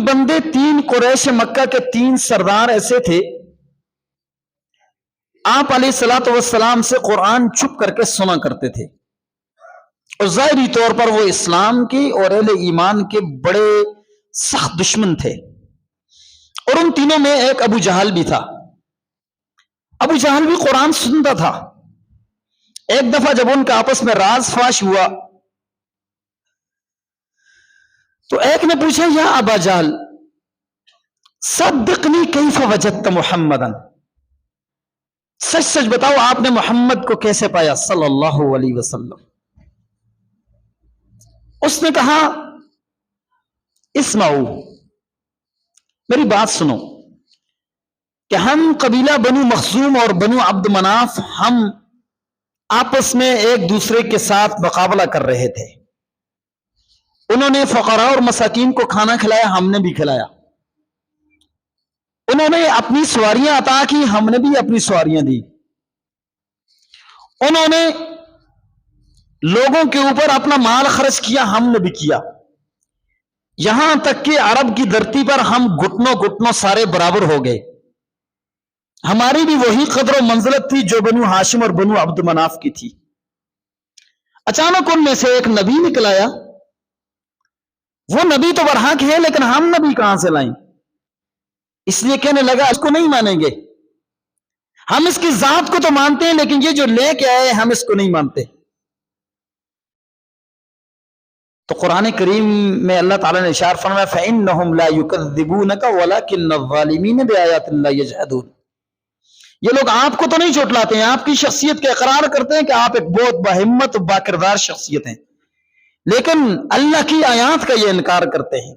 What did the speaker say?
تین بندے، تین قریش مکہ کے تین سردار ایسے تھے، آپ علیہ الصلوۃ والسلام سے قرآن چھپ کر کے سنا کرتے تھے، اور ظاہری طور پر وہ اسلام کی اور اہل ایمان کے بڑے سخت دشمن تھے۔ اور ان تینوں میں ایک ابو جہل بھی تھا۔ ابو جہل بھی قرآن سنتا تھا۔ ایک دفعہ جب ان کا آپس میں راز فاش ہوا تو ایک نے پوچھا، یا ابا جہل صدقنی کیف وجدت محمدن، سچ سچ بتاؤ آپ نے محمد کو کیسے پایا صلی اللہ علیہ وسلم۔ اس نے کہا، اسمعوا، میری بات سنو، کہ ہم قبیلہ بنو مخزوم اور بنو عبد مناف ہم آپس میں ایک دوسرے کے ساتھ مقابلہ کر رہے تھے۔ انہوں نے فقراء اور مساکین کو کھانا کھلایا، ہم نے بھی کھلایا۔ انہوں نے اپنی سواریاں عطا کی، ہم نے بھی اپنی سواریاں دی۔ انہوں نے لوگوں کے اوپر اپنا مال خرچ کیا، ہم نے بھی کیا۔ یہاں تک کہ عرب کی دھرتی پر ہم گھٹنوں گھٹنوں سارے برابر ہو گئے۔ ہماری بھی وہی قدر و منزلت تھی جو بنو ہاشم اور بنو عبد مناف کی تھی۔ اچانک ان میں سے ایک نبی نکل آیا۔ وہ نبی تو برحق ہے، لیکن ہم نبی کہاں سے لائیں؟ اس لیے کہنے لگا، اس کو نہیں مانیں گے، ہم اس کی ذات کو تو مانتے ہیں، لیکن یہ جو لے کے آئے ہم اس کو نہیں مانتے۔ تو قرآن کریم میں اللہ تعالیٰ نے ارشاد فرمایا، فَإِنَّهُمْ لَا يُكَذِّبُونَكَ وَلَكِنَّ الظَّالِمِينَ بِآيَاتِ اللَّهِ يَجْحَدُونَ۔ یہ لوگ آپ کو تو نہیں جھٹلاتے ہیں، آپ کی شخصیت کا اقرار کرتے ہیں کہ آپ ایک بہت باہمت و باکردار شخصیت ہیں، لیکن اللہ کی آیات کا یہ انکار کرتے ہیں۔